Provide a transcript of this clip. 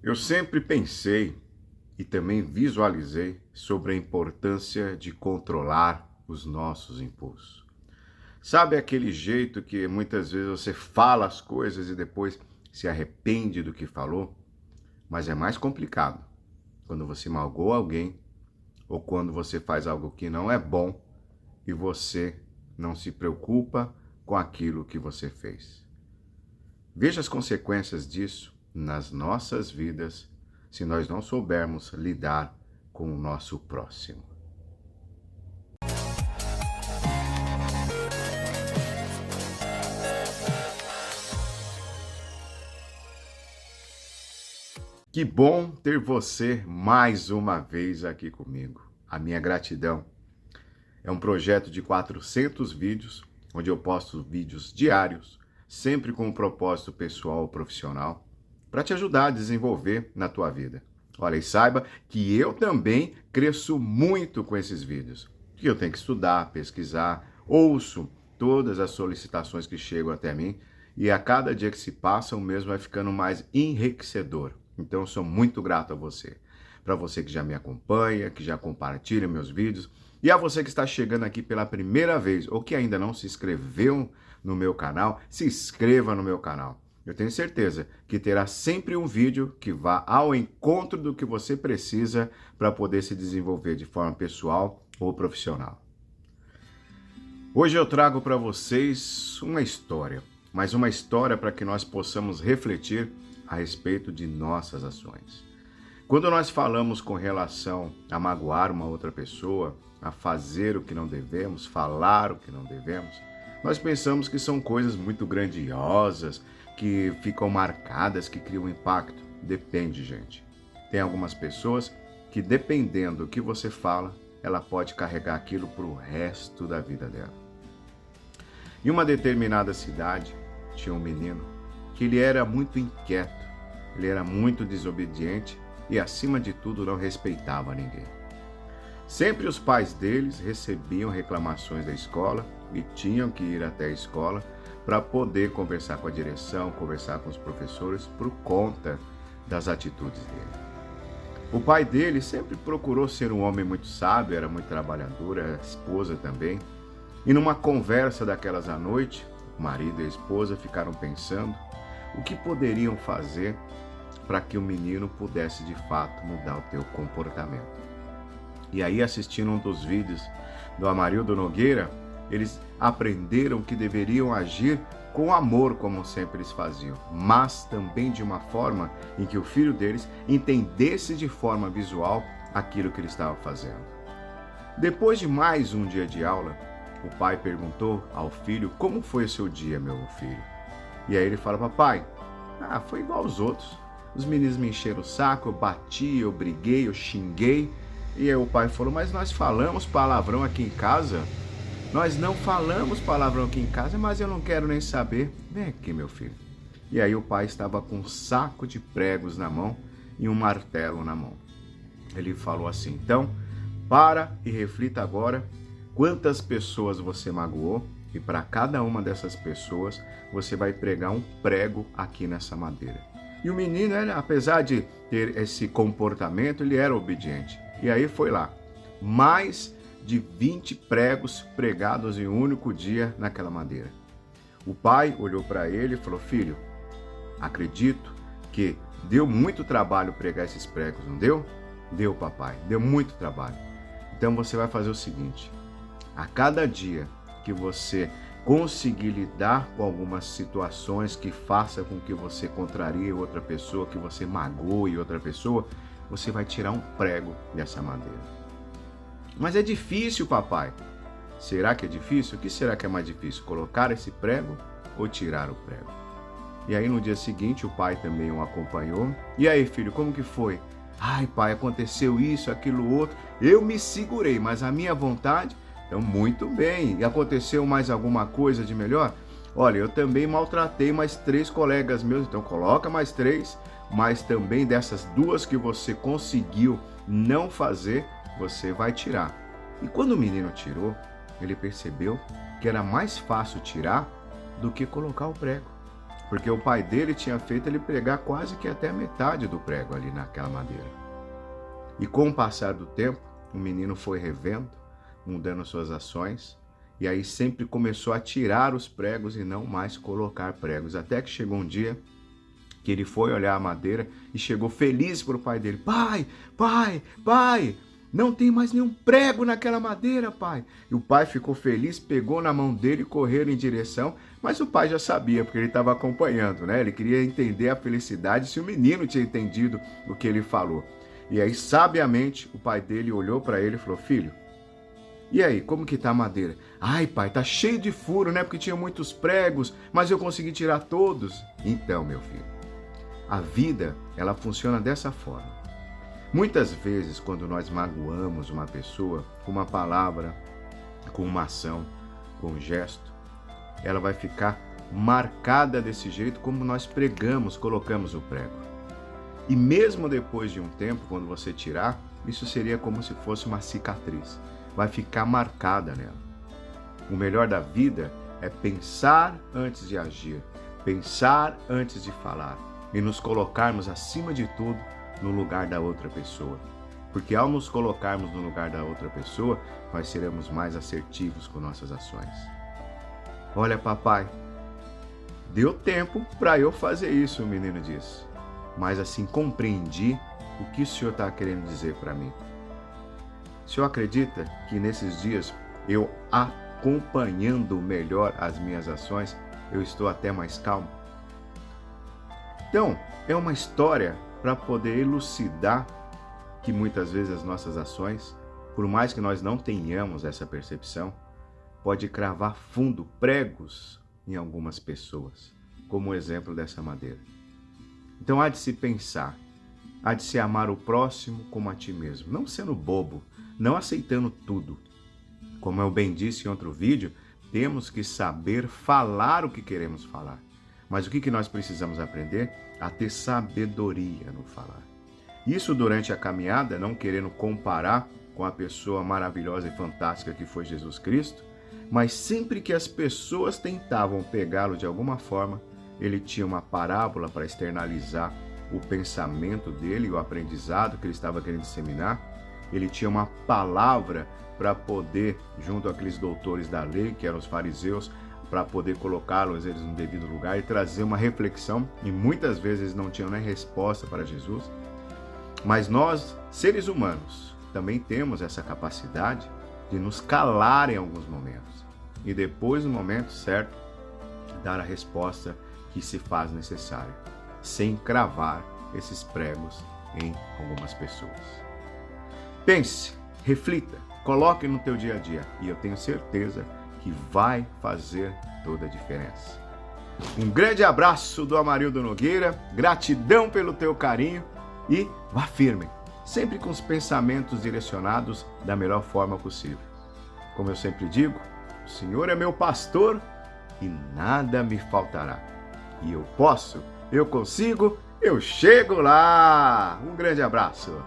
Eu sempre pensei e também visualizei sobre a importância de controlar os nossos impulsos. Sabe aquele jeito que muitas vezes você fala as coisas e depois se arrepende do que falou? Mas é mais complicado quando você magoa alguém ou quando você faz algo que não é bom e você não se preocupa com aquilo que você fez. Veja as consequências disso nas nossas vidas se nós não soubermos lidar com o nosso próximo. Que bom ter você mais uma vez aqui comigo. A minha gratidão. É um projeto de 400 vídeos, onde eu posto vídeos diários, sempre com um propósito pessoal ou profissional, para te ajudar a desenvolver na tua vida. Olha, e saiba que eu também cresço muito com esses vídeos, porque eu tenho que estudar, pesquisar, ouço todas as solicitações que chegam até mim, e a cada dia que se passa, o mesmo vai ficando mais enriquecedor. Então, eu sou muito grato a você. Para você que já me acompanha, que já compartilha meus vídeos, e a você que está chegando aqui pela primeira vez, ou que ainda não se inscreveu no meu canal, se inscreva no meu canal. Eu tenho certeza que terá sempre um vídeo que vá ao encontro do que você precisa para poder se desenvolver de forma pessoal ou profissional. Hoje eu trago para vocês uma história, mas uma história para que nós possamos refletir a respeito de nossas ações. Quando nós falamos com relação a magoar uma outra pessoa, a fazer o que não devemos, falar o que não devemos, nós pensamos que são coisas muito grandiosas, que ficam marcadas, que criam impacto. Depende, gente. Tem algumas pessoas que, dependendo do que você fala, ela pode carregar aquilo para o resto da vida dela. Em uma determinada cidade, tinha um menino que ele era muito inquieto, ele era muito desobediente e, acima de tudo, não respeitava ninguém. Sempre os pais deles recebiam reclamações da escola e tinham que ir até a escola para poder conversar com a direção, conversar com os professores por conta das atitudes dele. O pai dele sempre procurou ser um homem muito sábio, era muito trabalhador, a esposa também. E numa conversa daquelas à noite, o marido e a esposa ficaram pensando o que poderiam fazer para que o menino pudesse de fato mudar o teu comportamento. E aí, assistindo um dos vídeos do Amarildo Nogueira, eles aprenderam que deveriam agir com amor, como sempre eles faziam, mas também de uma forma em que o filho deles entendesse de forma visual aquilo que ele estava fazendo. Depois de mais um dia de aula, o pai perguntou ao filho: como foi o seu dia, meu filho? E aí ele fala: papai, foi igual aos outros. Os meninos me encheram o saco, eu bati, eu briguei, eu xinguei. E aí o pai falou: mas nós falamos palavrão aqui em casa? Nós não falamos palavrão aqui em casa, mas eu não quero nem saber. Vem aqui, meu filho. E aí o pai estava com um saco de pregos na mão e um martelo na mão. Ele falou assim: então, para e reflita agora quantas pessoas você magoou, e para cada uma dessas pessoas você vai pregar um prego aqui nessa madeira. E o menino, apesar de ter esse comportamento, ele era obediente. E aí foi lá, mais de 20 pregos pregados em um único dia naquela madeira. O pai olhou para ele e falou: filho, acredito que deu muito trabalho pregar esses pregos, não deu? Deu, papai, deu muito trabalho. Então você vai fazer o seguinte: a cada dia que você conseguir lidar com algumas situações que faça com que você contrarie outra pessoa, que você magoe outra pessoa, você vai tirar um prego dessa madeira. Mas é difícil, papai. Será que é difícil? O que será que é mais difícil? Colocar esse prego ou tirar o prego? E aí no dia seguinte o pai também o acompanhou. E aí, filho, como que foi? Ai, pai, aconteceu isso, aquilo, outro. Eu me segurei, mas a minha vontade... Então, muito bem. E aconteceu mais alguma coisa de melhor? Olha, eu também maltratei mais 3 colegas meus, então coloca mais 3, mas também dessas 2 que você conseguiu não fazer, você vai tirar. E quando o menino tirou, ele percebeu que era mais fácil tirar do que colocar o prego. porque o pai dele tinha feito ele pregar quase que até a metade do prego ali naquela madeira. E com o passar do tempo, o menino foi revendo, mudando suas ações, e aí sempre começou a tirar os pregos e não mais colocar pregos, até que chegou um dia que ele foi olhar a madeira e chegou feliz para o pai dele. Pai, pai, pai, não tem mais nenhum prego naquela madeira, pai. E o pai ficou feliz, pegou na mão dele e correu em direção, mas o pai já sabia, porque ele estava acompanhando, né? Ele queria entender a felicidade, se o menino tinha entendido o que ele falou. E aí, sabiamente, o pai dele olhou para ele e falou, filho, e aí, como que tá a madeira? Ai, pai, tá cheio de furo, né? Porque tinha muitos pregos, mas eu consegui tirar todos. Então, meu filho, a vida, ela funciona dessa forma. Muitas vezes, quando nós magoamos uma pessoa com uma palavra, com uma ação, com um gesto, ela vai ficar marcada desse jeito como nós pregamos, colocamos o prego. E mesmo depois de um tempo, quando você tirar, isso seria como se fosse uma cicatriz. Vai ficar marcada nela. O melhor da vida é pensar antes de agir, pensar antes de falar e nos colocarmos acima de tudo no lugar da outra pessoa. Porque ao nos colocarmos no lugar da outra pessoa, nós seremos mais assertivos com nossas ações. Olha, papai, deu tempo para eu fazer isso, o menino disse. Mas assim compreendi o que o senhor está querendo dizer para mim. O senhor acredita que nesses dias eu acompanhando melhor as minhas ações, eu estou até mais calmo? Então, é uma história para poder elucidar que muitas vezes as nossas ações, por mais que nós não tenhamos essa percepção, pode cravar fundo, pregos em algumas pessoas, como o exemplo dessa madeira. Então há de se pensar, há de se amar o próximo como a ti mesmo, não sendo bobo, não aceitando tudo. Como eu bem disse em outro vídeo, temos que saber falar o que queremos falar. Mas o que nós precisamos aprender? A ter sabedoria no falar. Isso durante a caminhada, não querendo comparar com a pessoa maravilhosa e fantástica que foi Jesus Cristo, mas sempre que as pessoas tentavam pegá-lo de alguma forma, ele tinha uma parábola para externalizar o pensamento dele, o aprendizado que ele estava querendo disseminar. Ele tinha uma palavra para poder, junto àqueles doutores da lei, que eram os fariseus, para poder colocá-los eles no devido lugar e trazer uma reflexão. E muitas vezes eles não tinham nem resposta para Jesus. Mas nós, seres humanos, também temos essa capacidade de nos calar em alguns momentos. E depois, no momento certo, dar a resposta que se faz necessária, sem cravar esses pregos em algumas pessoas. Pense, reflita, coloque no teu dia a dia e eu tenho certeza que vai fazer toda a diferença. Um grande abraço do Amarildo Nogueira, gratidão pelo teu carinho e vá firme, sempre com os pensamentos direcionados da melhor forma possível. Como eu sempre digo, o Senhor é meu pastor e nada me faltará. E eu posso, eu consigo, eu chego lá! Um grande abraço!